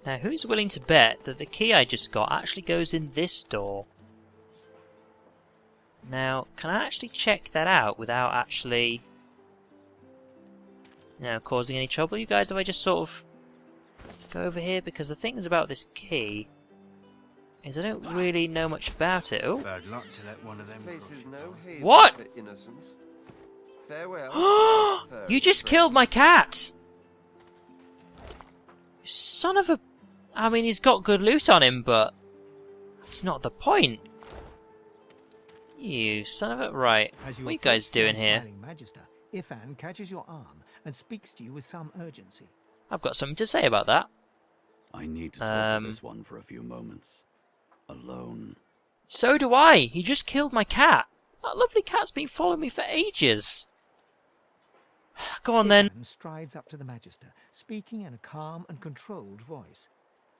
Now, who's willing to bet that the key I just got actually goes in this door? Now, can I actually check that out without actually, causing any trouble? You guys, if I just sort of go over here? Because the things about this key is I don't really know much about it. Oh, Bad luck to let one of them. what? Farewell. You just killed my cat! You son of a... I mean, he's got good loot on him, but it's not the point. You son of a... Right, what are you guys doing here? Magister, Ifan catches your arm and speaks to you with some urgency. I've got something to say about that. I need to talk to this one for a few moments. Alone. So do I! He just killed my cat! That lovely cat's been following me for ages! Go on then. Ifan strides up to the Magister, speaking in a calm and controlled voice.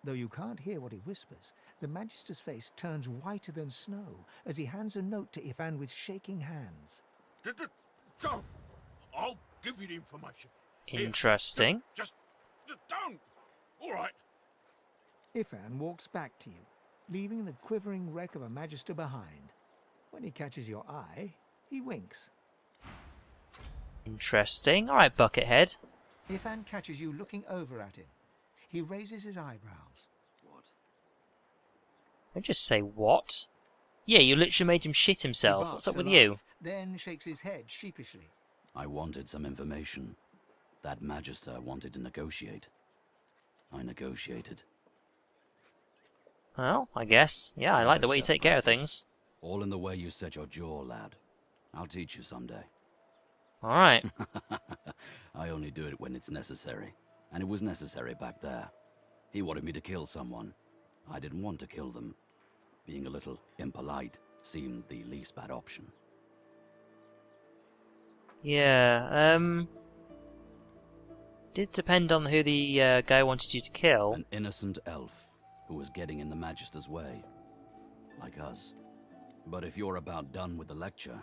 Though you can't hear what he whispers, the Magister's face turns whiter than snow as he hands a note to Ifan with shaking hands. Don't! I'll give you the information. Interesting. Just don't! Alright. Ifan walks back to you, leaving the quivering wreck of a Magister behind. When he catches your eye, he winks. Interesting. Alright, Buckethead. Ifan catches you looking over at him. He raises his eyebrows. What? Don't just say what? Yeah, you literally made him shit himself. What's up with you? Then shakes his head sheepishly. I wanted some information. That Magister wanted to negotiate. I negotiated. Well, I guess. Yeah, I like the way you take care of things. All in the way you set your jaw, lad. I'll teach you someday. Alright. I only do it when it's necessary. And it was necessary back there. He wanted me to kill someone. I didn't want to kill them. Being a little impolite seemed the least bad option. Yeah, did depend on who the guy wanted you to kill. An innocent elf who was getting in the Magister's way. Like us. But if you're about done with the lecture,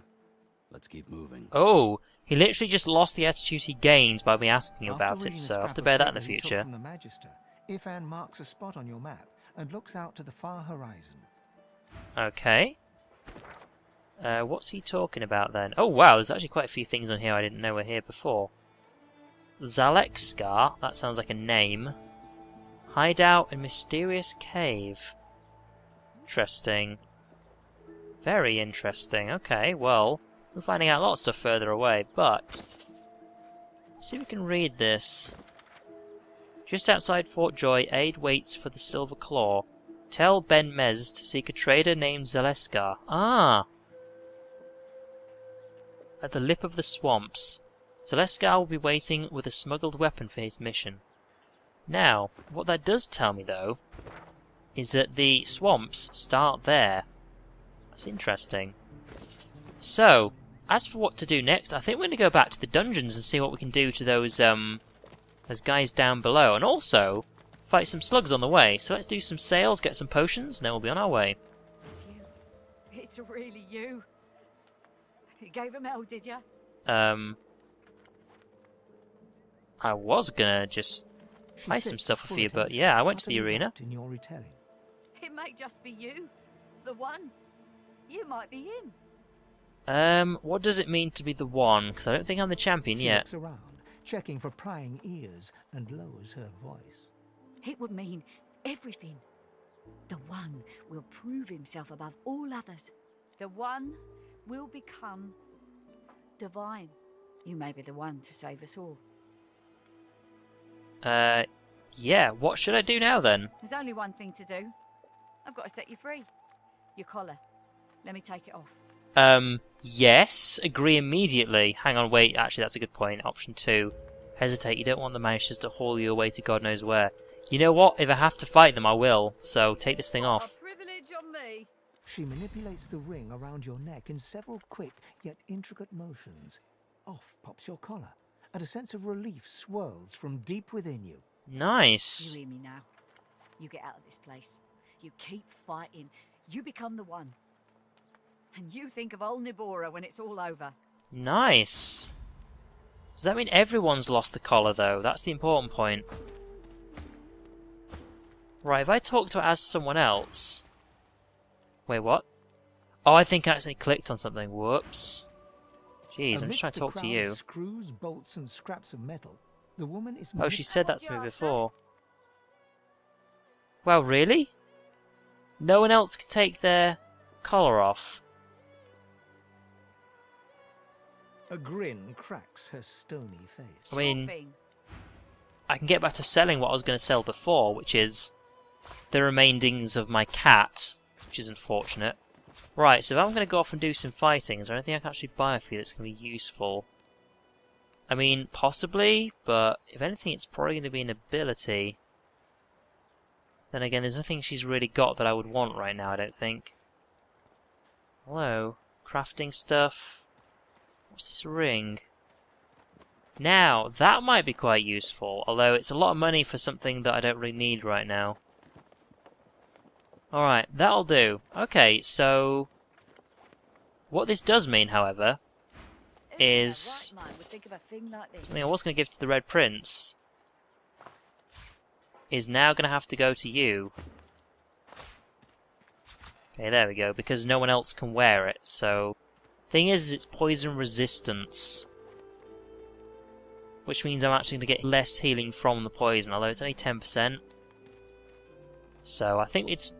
let's keep moving. Oh, he literally just lost the attitude he gained by me asking you about it, so I'll have to bear that in the future. From the Magister, Ifan marks a spot on your map and looks out to the far horizon. Okay. What's he talking about then? Oh wow, there's actually quite a few things on here I didn't know were here before. Zalexkar, that sounds like a name. Hideout in mysterious cave. Interesting. Very interesting. Okay, well, we're finding out a lot of stuff further away, but let's see if we can read this. Just outside Fort Joy, Aid waits for the Silver Claw. Tell Ben Mez to seek a trader named Zaleskar. Ah! At the lip of the swamps. Zaleskar will be waiting with a smuggled weapon for his mission. Now, what that does tell me, though, is that the swamps start there. That's interesting. So, as for what to do next, I think we're going to go back to the dungeons and see what we can do to those guys down below. And also, fight some slugs on the way. So let's do some sales, get some potions, and then we'll be on our way. It's you. It's really you. You gave him hell, did you? I was gonna just buy some stuff for you, but yeah, I went to the arena. In your retelling. It may just be you. The one. You might be him. What does it mean to be the one? Because I don't think I'm the champion She yet. looks around, checking for prying ears, and lowers her voice. It would mean everything. The one will prove himself above all others. The one will become divine. You may be the one to save us all. Yeah, what should I do now then? There's only one thing to do. I've got to set you free. Your collar. Let me take it off. Yes, agree immediately. Hang on, wait, actually that's a good point. Option 2. Hesitate, you don't want the Magisters to haul you away to God knows where. You know what, if I have to fight them I will, so take this thing off. A privilege on me. She manipulates the ring around your neck in several quick yet intricate motions. Off pops your collar, and a sense of relief swirls from deep within you. Nice. You hear me now. You get out of this place. You keep fighting. You become the one. And you think of old Nibora when it's all over. Nice. Does that mean everyone's lost the collar though? That's the important point. Right, if I talk to her as someone else... Wait, what? Oh, I think I accidentally clicked on something. Whoops. Jeez, I'm just trying to talk to you. Screws, bolts, and scraps of metal. The woman is Oh, she said that to me before. Well, really? No one else could take their collar off. A grin cracks her stony face. I mean, I can get back to selling what I was going to sell before, which is the remainings of my cat, which is unfortunate. Right, so if I'm going to go off and do some fighting, is there anything I can actually buy for you that's going to be useful? I mean, possibly, but if anything, it's probably going to be an ability. Then again, there's nothing she's really got that I would want right now, I don't think. Hello? Crafting stuff. What's this ring? Now, that might be quite useful, although it's a lot of money for something that I don't really need right now. Alright, that'll do. Okay, so... what this does mean, however, is... something I was going to give to the Red Prince is now going to have to go to you. Okay, there we go, because no one else can wear it, so... thing is it's poison resistance. Which means I'm actually going to get less healing from the poison, although it's only 10%. So I think it's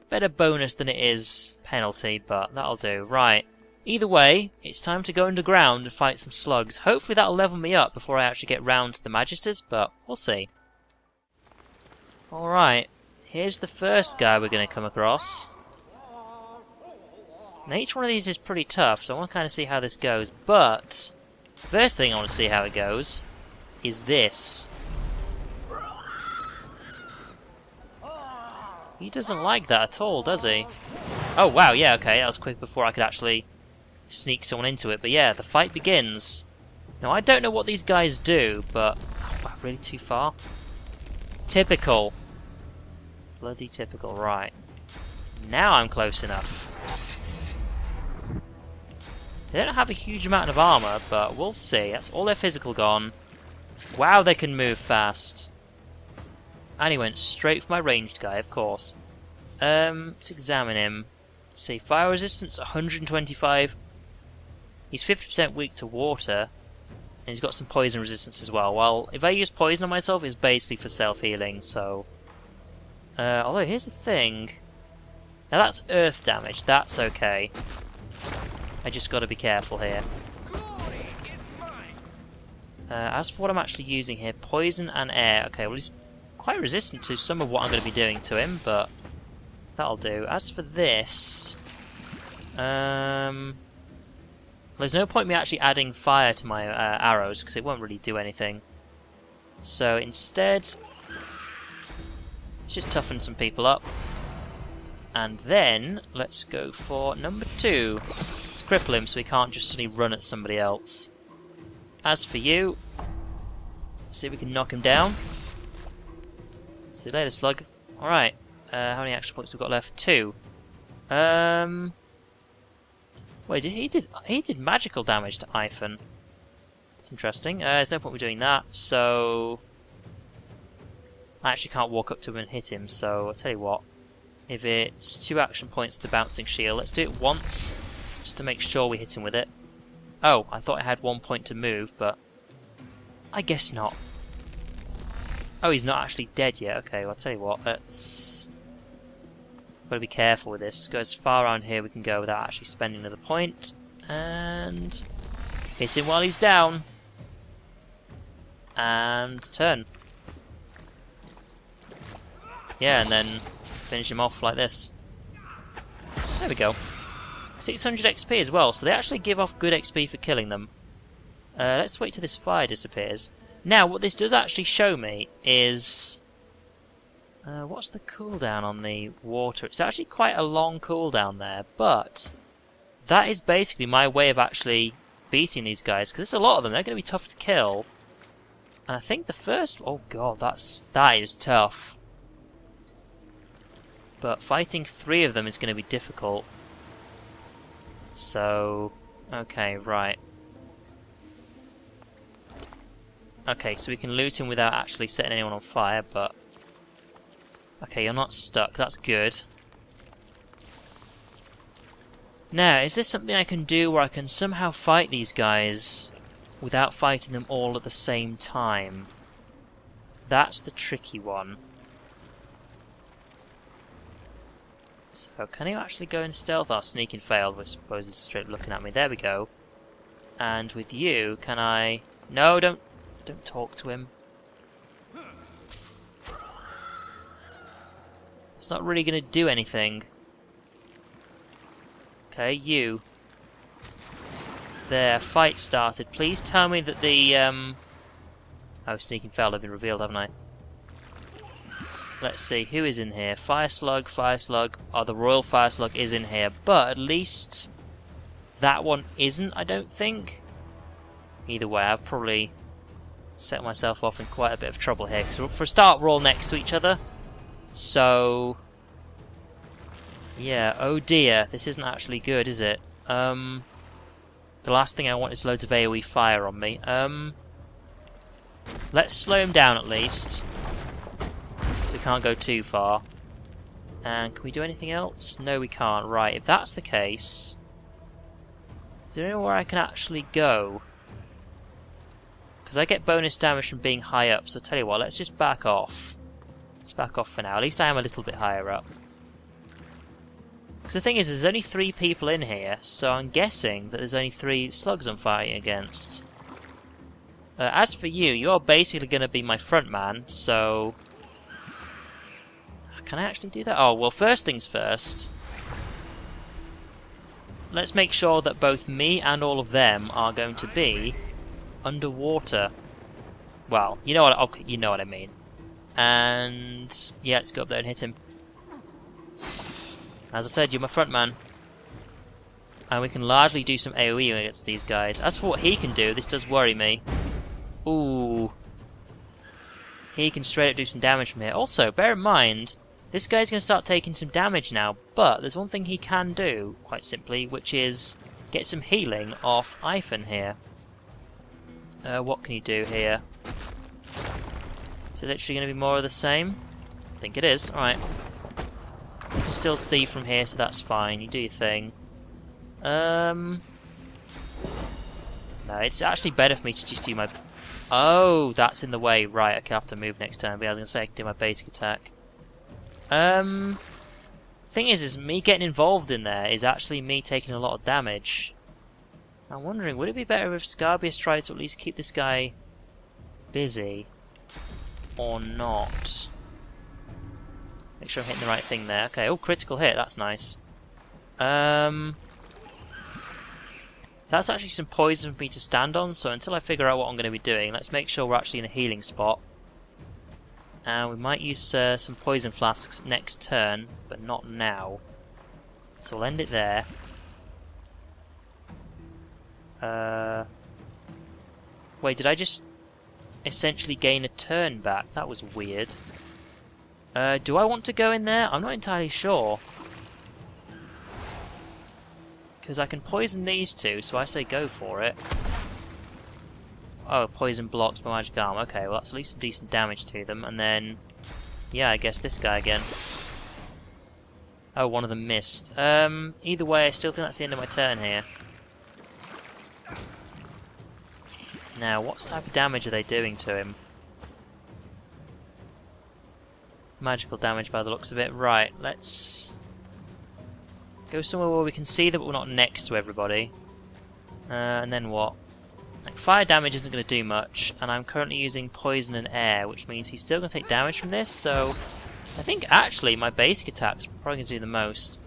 better bonus than it is penalty, but that'll do. Right. Either way, it's time to go underground and fight some slugs. Hopefully that'll level me up before I actually get round to the Magisters, but we'll see. Alright, here's the first guy we're going to come across. Now each one of these is pretty tough, so I want to kind of see how this goes, but... first thing I want to see how it goes is this. He doesn't like that at all, does he? Oh wow, yeah, okay, that was quick before I could actually sneak someone into it. But yeah, the fight begins. Now I don't know what these guys do, but... oh, wow, really too far? Typical. Bloody typical, right. Now I'm close enough. They don't have a huge amount of armor, but we'll see. That's all their physical gone. Wow, they can move fast. And he went straight for my ranged guy, of course. Let's examine him. Let's see, fire resistance 125. He's 50% weak to water. And he's got some poison resistance as well. Well, if I use poison on myself, it's basically for self-healing, so... although, here's the thing. Now that's earth damage, that's okay. I just got to be careful here. As for what I'm actually using here, poison and air. Okay, well he's quite resistant to some of what I'm going to be doing to him, but that'll do. As for this, there's no point me actually adding fire to my arrows because it won't really do anything. So instead, let's just toughen some people up. And then, let's go for number 2. Let's cripple him so he can't just suddenly run at somebody else. As for you, let's see if we can knock him down. See you later, slug. Alright, how many action points we've got left? 2. Wait, he did magical damage to Iphon. That's interesting. There's no point in doing that, so... I actually can't walk up to him and hit him, so I'll tell you what. If it's 2 action points to the bouncing shield, let's do it once, just to make sure we hit him with it. Oh, I thought I had 1 point to move, but I guess not. Oh, he's not actually dead yet. Okay, well, I'll tell you what, let's... gotta be careful with this. Go as far around here we can go without actually spending another point. And... hit him while he's down. And turn. Yeah, and then finish him off like this. There we go. 600 XP as well, so they actually give off good XP for killing them. Let's wait till this fire disappears. Now, what this does actually show me is... what's the cooldown on the water? It's actually quite a long cooldown there, but... that is basically my way of actually beating these guys, because there's a lot of them, they're going to be tough to kill. And I think the first... oh god, that is tough. But fighting 3 of them is going to be difficult. So... okay, right. Okay, so we can loot him without actually setting anyone on fire, but... Okay, you're not stuck. That's good. Now, is this something I can do where I can somehow fight these guys without fighting them all at the same time? That's the tricky one. So, can you actually go in stealth? Oh, sneaking failed. I suppose he's straight looking at me. There we go. And with you, can I... No, don't talk to him. It's not really going to do anything. Okay, you. There, fight started. Please tell me that the, Oh, sneaking failed. I've been revealed, haven't I? Let's see, who is in here? Fire Slug, Fire Slug. Oh, the Royal Fire Slug is in here, but at least that one isn't, I don't think. Either way, I've probably set myself off in quite a bit of trouble here. So for a start, we're all next to each other. So... yeah, oh dear, this isn't actually good, is it? The last thing I want is loads of AoE fire on me. Let's slow him down at least. So we can't go too far. And can we do anything else? No, we can't. Right, if that's the case... is there anywhere I can actually go? Because I get bonus damage from being high up, so tell you what, let's just back off. Let's back off for now. At least I am a little bit higher up. Because the thing is, there's only 3 people in here, so I'm guessing that there's only 3 slugs I'm fighting against. As for you, you're basically going to be my front man, so... can I actually do that? Oh, well, first things first. Let's make sure that both me and all of them are going to be underwater. Well, you know what? Okay, you know what I mean. And yeah, let's go up there and hit him. As I said, you're my front man. And we can largely do some AoE against these guys. As for what he can do, this does worry me. Ooh. He can straight up do some damage from here. Also, bear in mind, this guy's going to start taking some damage now, but there's one thing he can do, quite simply, which is get some healing off Ivan here. What can you do here? Is it literally going to be more of the same? I think it is. Alright. You can still see from here, so that's fine. You do your thing. No, it's actually better for me to just do my... oh, that's in the way. Right, okay, I'll have to move next turn. But I was going to say I can do my basic attack. Thing is me getting involved in there is actually me taking a lot of damage. I'm wondering, would it be better if Scarbeus tried to at least keep this guy busy? Or not? Make sure I'm hitting the right thing there. Okay, oh, critical hit, that's nice. That's actually some poison for me to stand on, so until I figure out what I'm going to be doing, let's make sure we're actually in a healing spot. And we might use some poison flasks next turn, but not now. So we'll end it there. Wait, did I just essentially gain a turn back? That was weird. Do I want to go in there? I'm not entirely sure. Because I can poison these two, so I say go for it. Oh, poison blocks my magic arm. Okay, well that's at least some decent damage to them. And then, yeah, I guess this guy again. Oh, one of them missed. Either way, I still think that's the end of my turn here. Now, what type of damage are they doing to him? Magical damage by the looks of it. Right, let's go somewhere where we can see that we're not next to everybody. And then what? Like, fire damage isn't going to do much, and I'm currently using poison and air, which means he's still going to take damage from this, so I think actually my basic attack's probably going to do the most.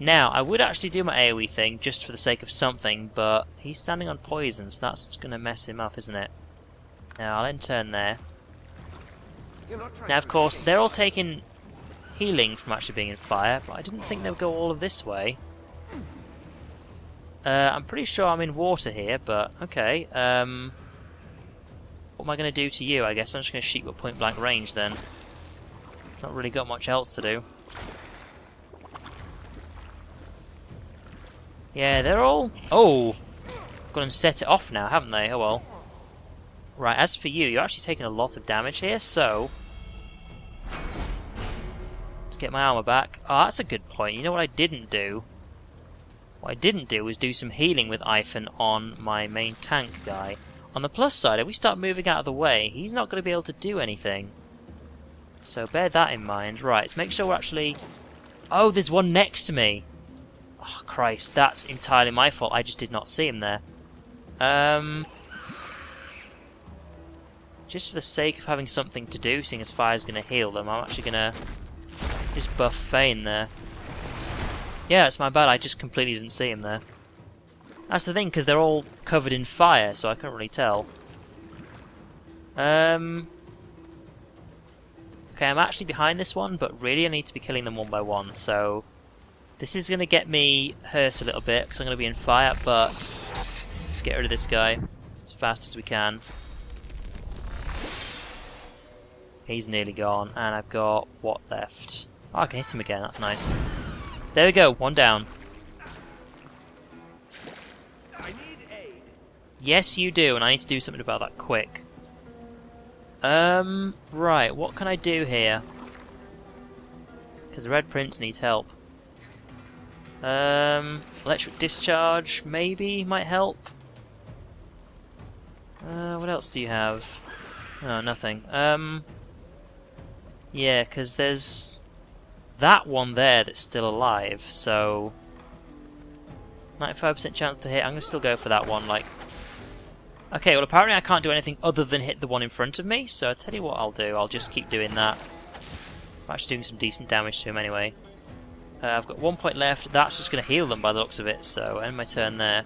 Now, I would actually do my AoE thing just for the sake of something, but he's standing on poison, so that's going to mess him up, isn't it? Now, I'll end turn there. Now, of course, they're all taking healing from actually being in fire, but I didn't think they would go all of this way. I'm pretty sure I'm in water here, but okay. What am I going to do to you? I guess I'm just going to shoot you at point blank range then. Not really got much else to do. Yeah, they're all... oh! Got them set it off now, haven't they? Oh well. Right, as for you, you're actually taking a lot of damage here, so... Let's get my armor back. Oh, that's a good point. You know what I didn't do? What I didn't do was do some healing with Iphon on my main tank guy. On the plus side, if we start moving out of the way, he's not going to be able to do anything. So bear that in mind. Right, let's make sure we're actually... Oh, there's one next to me! Oh, Christ, that's entirely my fault. I just did not see him there. Just for the sake of having something to do, seeing as fire's going to heal them, I'm actually going to just buff Fane there. Yeah, it's my bad, I just completely didn't see him there. That's the thing, because they're all covered in fire, so I couldn't really tell. Okay, I'm actually behind this one, but really I need to be killing them one by one, so... This is going to get me hurt a little bit, because I'm going to be in fire, but... Let's get rid of this guy as fast as we can. He's nearly gone, and I've got what left? Oh, I can hit him again, that's nice. There we go, one down. I need aid. Yes, you do, and I need to do something about that quick. Right, what can I do here? Because the Red Prince needs help. Electric discharge, maybe, might help. What else do you have? Oh, nothing. Yeah, because there's that one there that's still alive, so 95% chance to hit. I'm going to still go for that one, like... Okay, well apparently I can't do anything other than hit the one in front of me, so I'll tell you what I'll do. I'll just keep doing that. I'm actually doing some decent damage to him anyway. I've got 1 point left. That's just going to heal them by the looks of it, so end my turn there.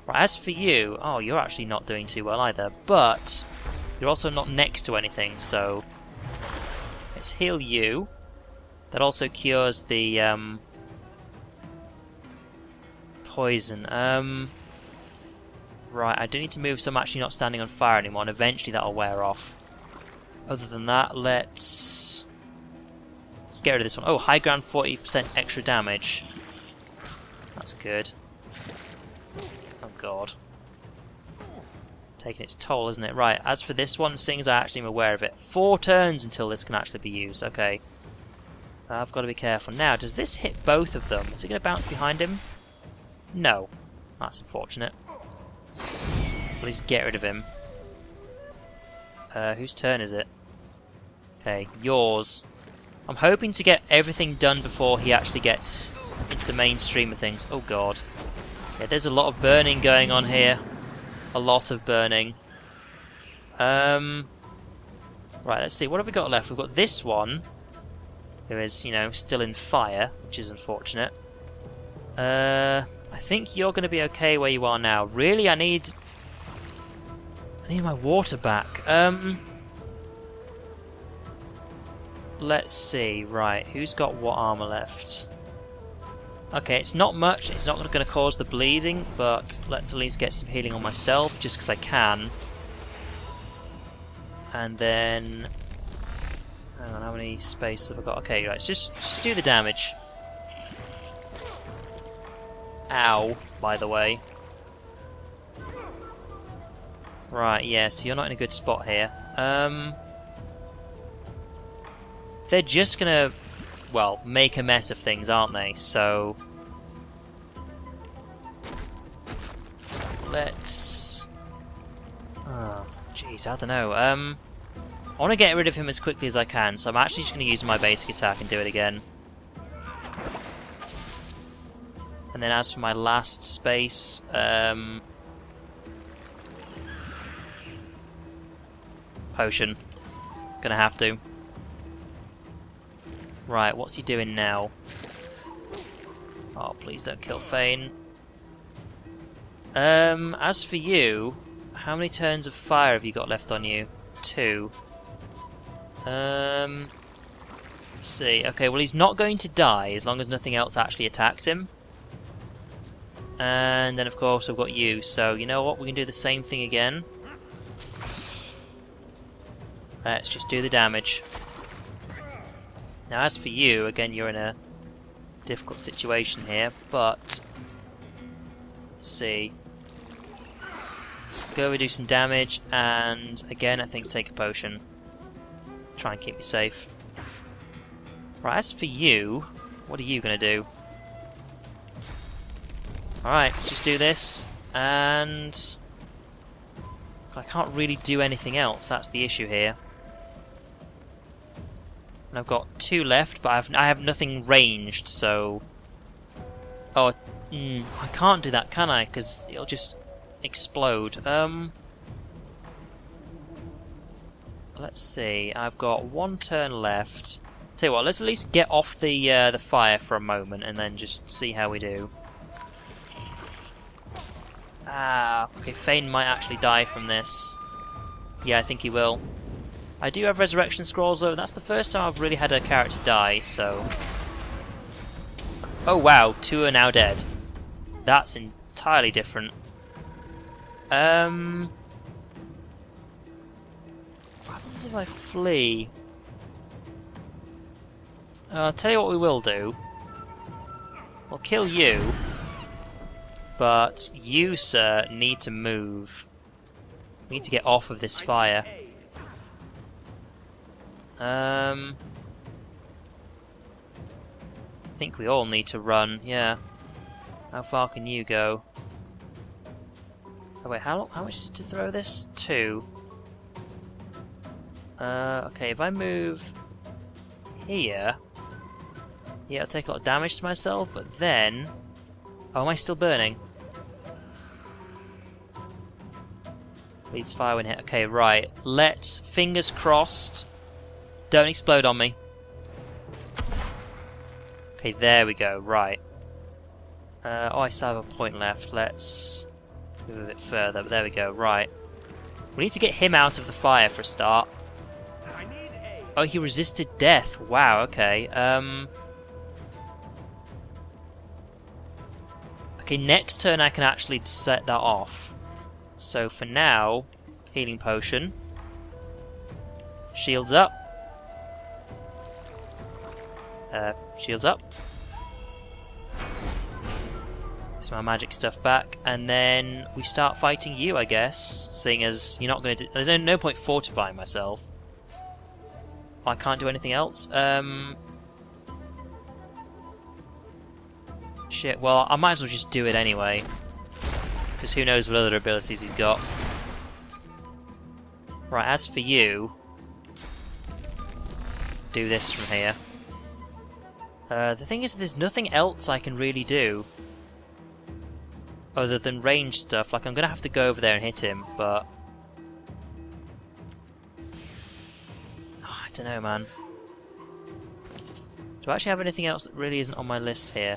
Right, as for you... Oh, you're actually not doing too well either, but you're also not next to anything, so... Let's heal you. That also cures the poison. Right, I do need to move so I'm actually not standing on fire anymore, and eventually that'll wear off. Other than that, let's get rid of this one. Oh, high ground, 40% extra damage. That's good. Oh god. Taking its toll, isn't it? Right, as for this one, seeing as I actually am aware of it, 4 turns until this can actually be used. Okay. I've got to be careful. Now, does this hit both of them? Is it going to bounce behind him? No. That's unfortunate. So at least get rid of him. Whose turn is it? Okay, yours. I'm hoping to get everything done before he actually gets into the mainstream of things. Oh god. Yeah, there's a lot of burning going on here. A lot of burning. Right, let's see. What have we got left? We've got this one, who is, you know, still in fire, which is unfortunate. I think you're going to be okay where you are now. Really, I need my water back. Let's see. Right, who's got what armor left? Okay, it's not much. It's not going to cause the bleeding, but let's at least get some healing on myself, just because I can. And then... Hang on, how many spaces have I got? Okay, right, just do the damage. Ow, by the way. Right, yeah, so you're not in a good spot here. They're just gonna, well, make a mess of things, aren't they? So... Let's... Oh, jeez, I don't know. I want to get rid of him as quickly as I can, so I'm actually just going to use my basic attack and do it again. And then as for my last space, potion. Gonna have to. Right, what's he doing now? Oh, please don't kill Fane. As for you, how many turns of fire have you got left on you? 2. Let's see. Okay, well he's not going to die as long as nothing else actually attacks him. And then of course I've got you, so you know what, we can do the same thing again. Let's just do the damage. Now as for you, again you're in a difficult situation here, but... Let's see. Let's go over do some damage, and again I think take a potion. Let's try and keep you safe. Right, as for you, what are you going to do? Alright, let's just do this, and I can't really do anything else, that's the issue here. And I've got 2 left, but I have nothing ranged, so... Oh, I can't do that, can I? Because it'll just explode. Let's see, I've got 1 turn left. Tell you what, let's at least get off the fire for a moment, and then just see how we do. Okay, Fane might actually die from this. Yeah, I think he will. I do have resurrection scrolls though, and that's the first time I've really had a character die, so... Oh wow, 2 are now dead. That's entirely different. What happens if I flee? I'll tell you what we will do. We'll kill you. But you, sir, need to move. We need to get off of this fire. I think we all need to run, yeah. How far can you go? Oh wait, how much is it to throw this? 2. Okay, if I move here... Yeah, I'll take a lot of damage to myself, but then... Oh, am I still burning? Please fire when hit. Okay, right. Let's, fingers crossed, don't explode on me. Okay, there we go. Right. Oh, I still have a point left. Let's move a bit further, but there we go. Right. We need to get him out of the fire for a start. Oh, he resisted death. Wow, okay. Okay, next turn I can actually set that off. So for now, healing potion. Shields up. Shields up. Get my magic stuff back, and then we start fighting you, I guess. Seeing as you're not going to. There's no point fortifying myself. I can't do anything else. Shit. Well, I might as well just do it anyway. Because who knows what other abilities he's got. Right, as for you... Do this from here. The thing is, there's nothing else I can really do. Other than range stuff. Like, I'm going to have to go over there and hit him, but... Oh, I don't know, man. Do I actually have anything else that really isn't on my list here?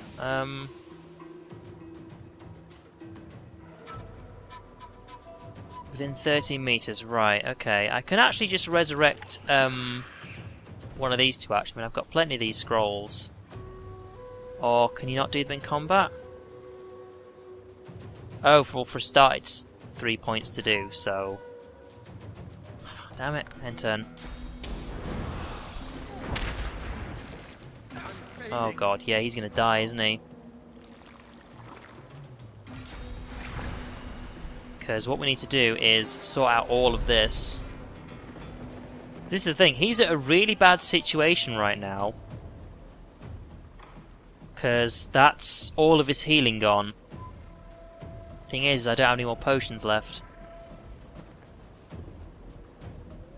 Within 13 meters, right, okay. I can actually just resurrect one of these 2, actually. I mean, I've got plenty of these scrolls. Or can you not do them in combat? Oh, for a start, it's 3 points to do, so... Damn it, end turn. Oh god, yeah, he's gonna die, isn't he? Because what we need to do is sort out all of this. This is the thing, he's at a really bad situation right now. Because that's all of his healing gone. Thing is, I don't have any more potions left.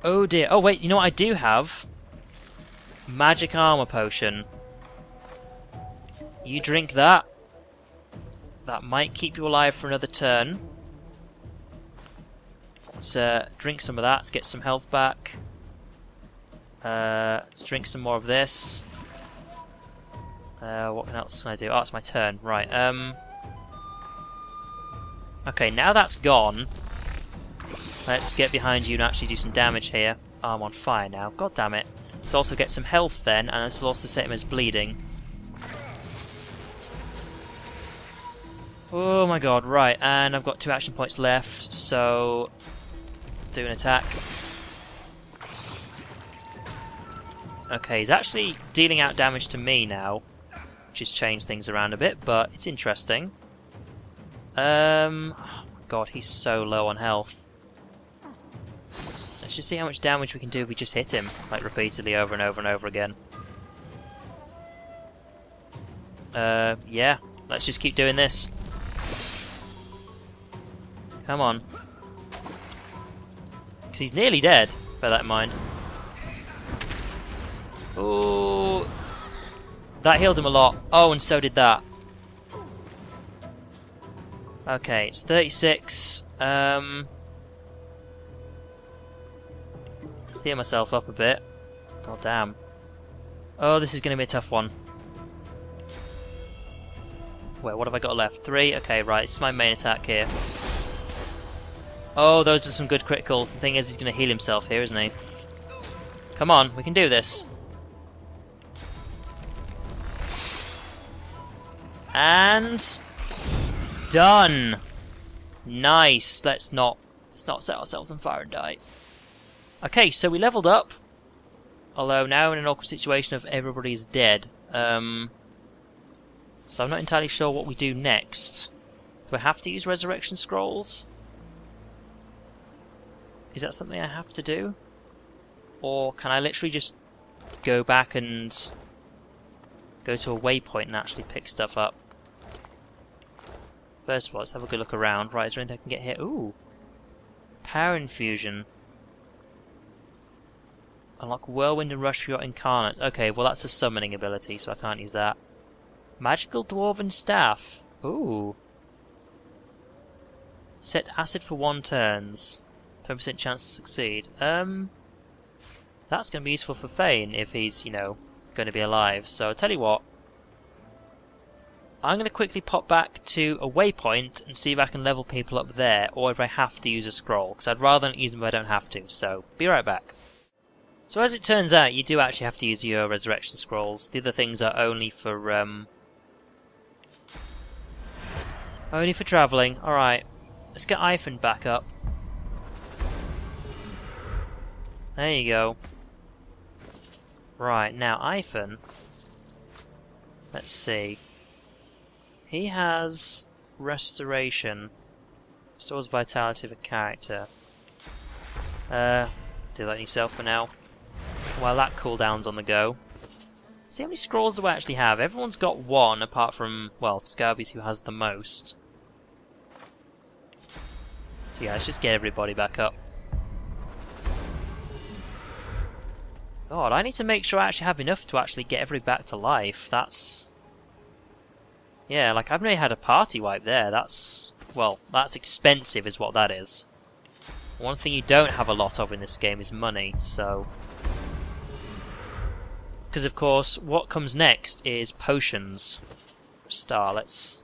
Oh dear. Oh wait, you know what I do have? Magic armor potion. You drink that. That might keep you alive for another turn. Let's drink some of that, let's get some health back. Let's drink some more of this. What else can I do? Oh, it's my turn. Right, okay, now that's gone. Let's get behind you and actually do some damage here. Oh, I'm on fire now. God damn it. Let's also get some health then, and this will also set him as bleeding. Oh my god, right, and I've got 2 action points left, so... Let's do an attack. Okay, he's actually dealing out damage to me now, which has changed things around a bit, but it's interesting. Oh my god, he's so low on health. Let's just see how much damage we can do if we just hit him, like repeatedly over and over and over again. Yeah. Let's just keep doing this. Come on. Because he's nearly dead, bear that in mind. Oh, that healed him a lot. Oh, and so did that. Okay, it's 36. Heal myself up a bit. God damn. Oh, this is going to be a tough one. Wait, what have I got left? 3? Okay, right, this is my main attack here. Oh, those are some good criticals. The thing is, he's going to heal himself here, isn't he? Come on, we can do this. And done. Nice. Let's not set ourselves on fire and die. Okay, so we leveled up. Although now in an awkward situation of everybody's dead. So I'm not entirely sure what we do next. Do I have to use resurrection scrolls? Is that something I have to do? Or can I literally just go back and go to a waypoint and actually pick stuff up? First of all, let's have a good look around. Right, is there anything I can get here? Ooh! Power infusion. Unlock Whirlwind and Rush for your Incarnate. Okay, well that's a summoning ability, so I can't use that. Magical Dwarven Staff. Ooh. Set acid for 1 turns. 10% chance to succeed. That's going to be useful for Fane if he's, you know, going to be alive. So I'll tell you what. I'm going to quickly pop back to a waypoint and see if I can level people up there, or if I have to use a scroll, because I'd rather not use them if I don't have to. So, be right back. So as it turns out, you do actually have to use your resurrection scrolls. The other things are only for travelling. Alright, let's get Ivan back up. There you go. Right, now Ivan, let's see. He has restoration. Restores vitality of a character. Do that yourself for now. While that cooldown's on the go. See how many scrolls do I actually have? Everyone's got 1 apart from, well, Scarbeus who has the most. So yeah, let's just get everybody back up. God, I need to make sure I actually have enough to actually get everybody back to life. That's... yeah, like I've nearly had a party wipe there. That's... well, that's expensive is what that is. One thing you don't have a lot of in this game is money, so... because of course, what comes next is potions. For a star, let's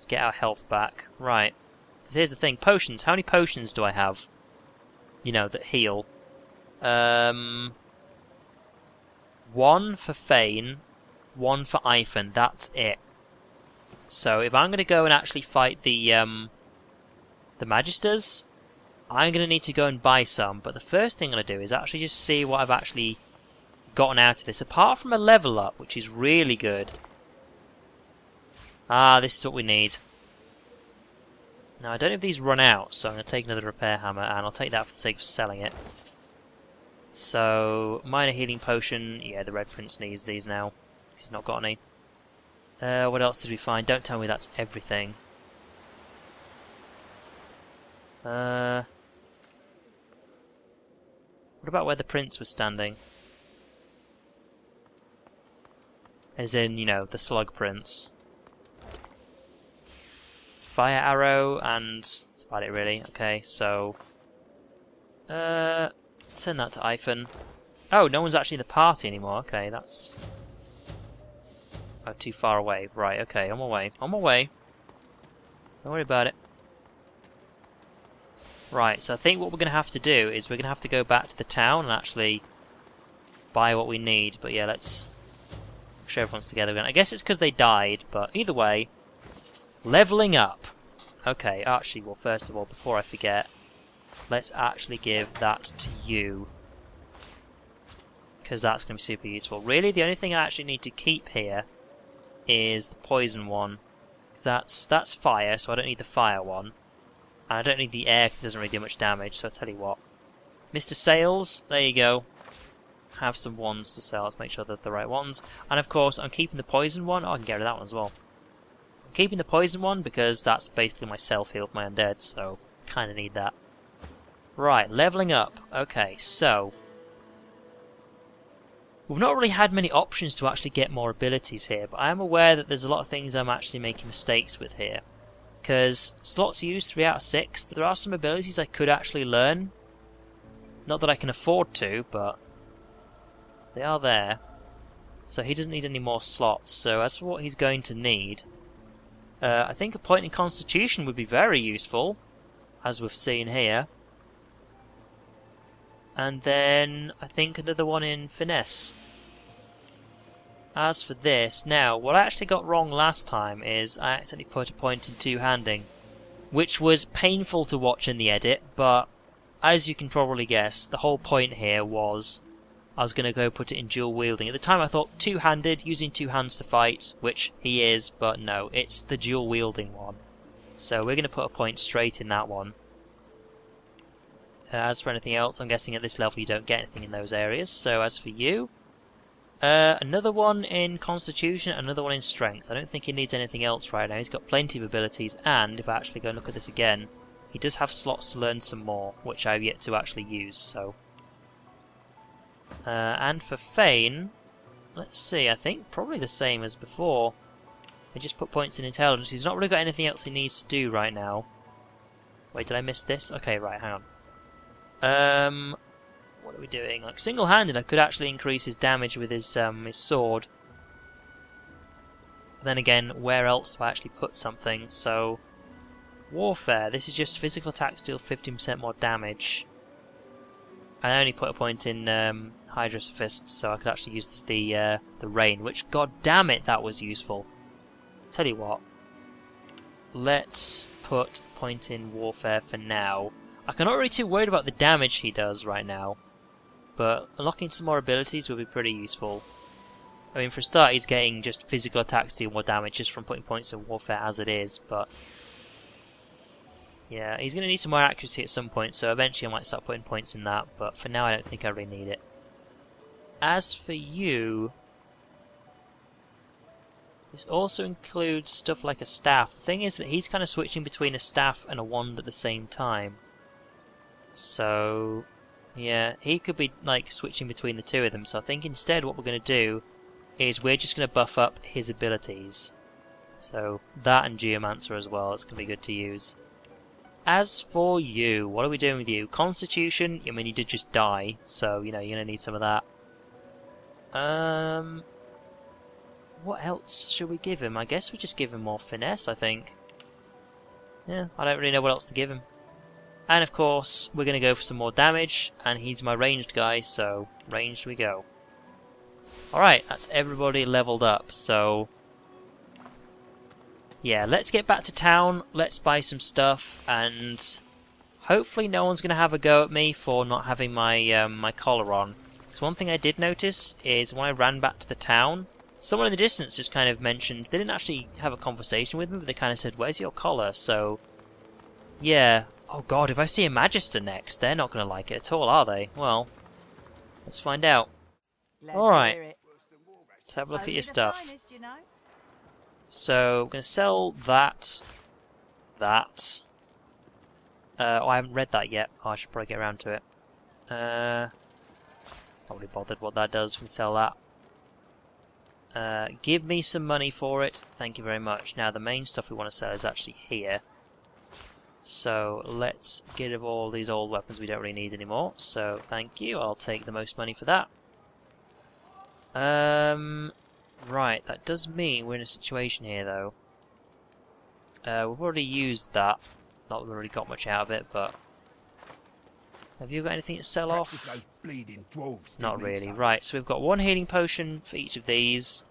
get our health back. Right. Because here's the thing, potions. How many potions do I have? You know, that heal. 1 for Fane, 1 for Ivan, that's it. So if I'm going to go and actually fight the Magisters, I'm going to need to go and buy some. But the first thing I'm going to do is actually just see what I've actually gotten out of this. Apart from a level up, which is really good. Ah, this is what we need. Now I don't know if these run out, so I'm going to take another repair hammer, and I'll take that for the sake of selling it. So, minor healing potion. Yeah, the Red Prince needs these now. He's not got any. What else did we find? Don't tell me that's everything. What about where the Prince was standing? As in, you know, the Slug Prince. Fire arrow, and that's about it really. Okay, so... send that to Ivan. Oh, no one's actually in the party anymore. Okay, that's... oh, too far away. Right, okay, on my way. On my way. Don't worry about it. Right, so I think what we're going to have to do is we're going to have to go back to the town and actually buy what we need. But yeah, let's make sure everyone's together again. I guess it's because they died, but either way, leveling up. Okay, actually, well, first of all, before I forget, let's actually give that to you. Because that's going to be super useful. Really, the only thing I actually need to keep here is the poison one. That's fire, so I don't need the fire one. And I don't need the air because it doesn't really do much damage, so I'll tell you what. Mr. Sales, there you go. have some ones to sell. Let's make sure they're the right ones. And of course, I'm keeping the poison one. Oh, I can get rid of that one as well. I'm keeping the poison one because that's basically my self-heal for my undead, so kind of need that. Right, leveling up. Okay, so we've not really had many options to actually get more abilities here, but I am aware that there's a lot of things I'm actually making mistakes with here. Because slots use 3 out of 6, there are some abilities I could actually learn. Not that I can afford to, but they are there. So he doesn't need any more slots. So as for what he's going to need, I think a point in Constitution would be very useful, as we've seen here. And then I think another one in Finesse. As for this, now, what I actually got wrong last time is I accidentally put a point in two-handing, which was painful to watch in the edit, but as you can probably guess, the whole point here was I was going to go put it in dual-wielding. At the time I thought two-handed, using two hands to fight, which he is, but no, it's the dual-wielding one. So we're going to put a point straight in that one. As for anything else, I'm guessing at this level you don't get anything in those areas, so as for you, another one in Constitution, another one in Strength. I don't think he needs anything else right now. He's got plenty of abilities, and if I actually go and look at this again, he does have slots to learn some more, which I've yet to actually use, so. And for Fane, let's see, I think probably the same as before. I just put points in Intelligence. He's not really got anything else he needs to do right now. Wait, did I miss this? Okay, right, hang on. What are we doing? Like single-handed, I could actually increase his damage with his sword. But then again, where else do I actually put something? So, Warfare. This is just physical attacks deal 15% more damage. I only put a point in Hydra's Fist, so I could actually use the Rain, which, god damn it, that was useful. Tell you what, let's put a point in Warfare for now. I'm not really too worried about the damage he does right now, but unlocking some more abilities would be pretty useful. I mean, for a start, he's getting just physical attacks deal more damage just from putting points in Warfare as it is, but yeah, he's going to need some more accuracy at some point, so eventually I might start putting points in that, but for now I don't think I really need it. As for you, this also includes stuff like a staff. The thing is that he's kind of switching between a staff and a wand at the same time. So, yeah, he could be like switching between the two of them. So I think instead what we're going to do is we're just going to buff up his abilities. So that and Geomancer as well, it's going to be good to use. As for you, what are we doing with you? Constitution, I mean you did just die, so you know you're going to need some of that. What else should we give him? I guess we just give him more Finesse, I think. Yeah, I don't really know what else to give him. And of course, we're going to go for some more damage, and he's my ranged guy, so ranged we go. Alright, that's everybody leveled up, so yeah, let's get back to town, let's buy some stuff, and hopefully no one's going to have a go at me for not having my my collar on. Because one thing I did notice is when I ran back to the town, someone in the distance just kind of mentioned, they didn't actually have a conversation with me, but they kind of said, where's your collar? So, yeah. Oh god, if I see a Magister next, they're not going to like it at all, are they? Well, let's find out. Alright, let's have a look at your stuff. So, I'm going to sell that. That. Oh, I haven't read that yet. Oh, I should probably get around to it. Not really bothered what that does. We can sell that. Give me some money for it. Thank you very much. Now, the main stuff we want to sell is actually here. So, let's get rid of all these old weapons we don't really need anymore. So, thank you. I'll take the most money for that. Right, that does mean we're in a situation here, though. We've already used that. Not that we've already got much out of it, but have you got anything to sell off? Not really. Right, so we've got one healing potion for each of these.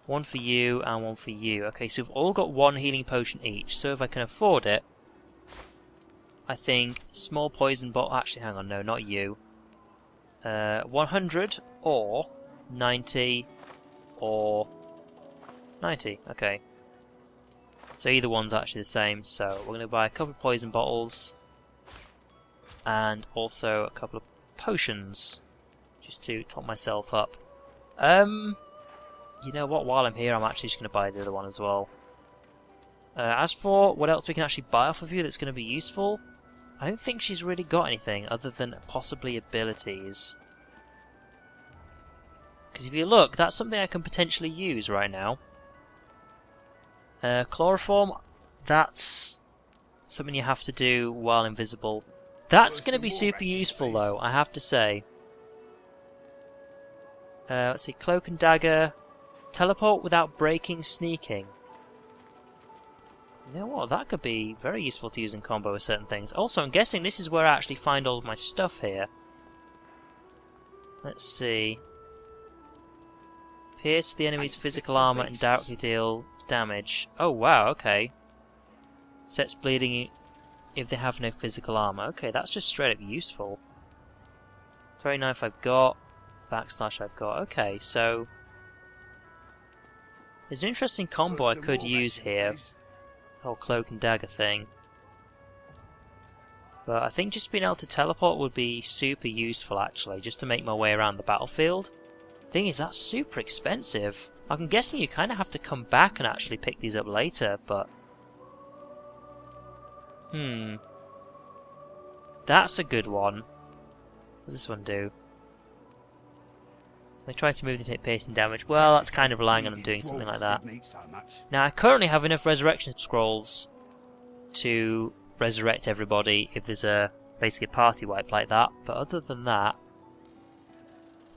One for you and one for you. Okay, so we've all got one healing potion each. So if I can afford it, I think small poison bottle... Actually, hang on, no, not you. 100 or 90 or 90. Okay. So either one's actually the same. So we're going to buy a couple of poison bottles and also a couple of potions. just to top myself up. You know what? While I'm here, I'm actually just going to buy the other one as well. As for what else we can actually buy off of you that's going to be useful, I don't think she's really got anything other than possibly abilities. Because if you look, that's something I can potentially use right now. Chloroform, that's something you have to do while invisible. That's going to be super useful though, I have to say. Let's see, Cloak and Dagger. Teleport without breaking sneaking. You know what, that could be very useful to use in combo with certain things. Also, I'm guessing this is where I actually find all of my stuff here. Let's see. Pierce the enemy's physical armor and directly deal damage. Oh wow, okay. Sets bleeding if they have no physical armor. Okay, that's just straight up useful. Throwing knife I've got. Backslash I've got. Okay, so there's an interesting combo I could use here. The whole cloak and dagger thing. But I think just being able to teleport would be super useful actually, just to make my way around the battlefield. Thing is, that's super expensive. I'm guessing you kind of have to come back and actually pick these up later, but that's a good one. What does this one do? They try to move to take piercing damage. Well, that's kind of relying on them doing something like that. Now, I currently have enough resurrection scrolls to resurrect everybody if there's basically a party wipe like that. But other than that,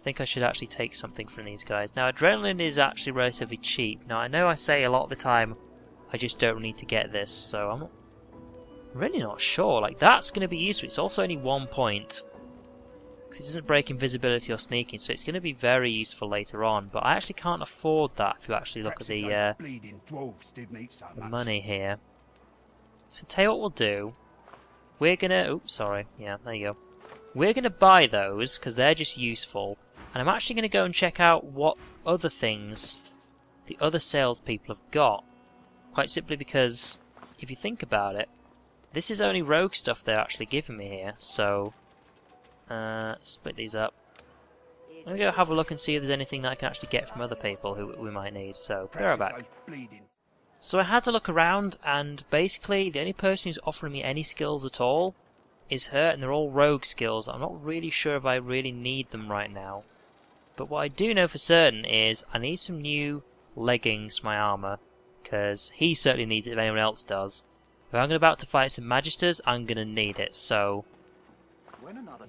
I think I should actually take something from these guys. Now, adrenaline is actually relatively cheap. Now, I know I say a lot of the time I just don't need to get this, so I'm really not sure. Like, that's going to be useful. It's also only 1 point. It doesn't break invisibility or sneaking, so it's going to be very useful later on. But I actually can't afford that if you actually look at the money here. So tell you what we'll do. We're going to... Oops, sorry. Yeah, there you go. We're going to buy those because they're just useful. And I'm actually going to go and check out what other things the other salespeople have got. Quite simply because, if you think about it, this is only rogue stuff they're actually giving me here, so split these up. I'm going to go have a look and see if there's anything that I can actually get from other people who we might need, so be right back. So I had to look around, and basically the only person who's offering me any skills at all is her, and they're all rogue skills. I'm not really sure if I really need them right now. But what I do know for certain is I need some new leggings for my armour, because he certainly needs it if anyone else does. If I'm about to fight some Magisters, I'm going to need it, so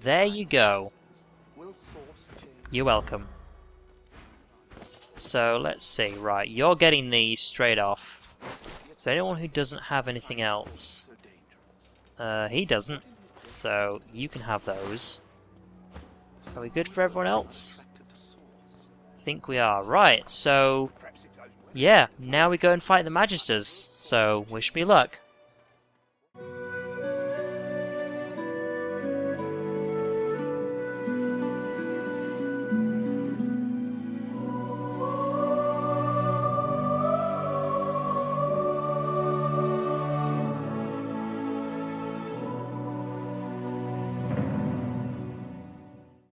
there you go. You're welcome. So let's see, right, you're getting these straight off. So anyone who doesn't have anything else, he doesn't, so you can have those. Are we good for everyone else? I think we are. Right, so yeah, now we go and fight the Magisters, so wish me luck.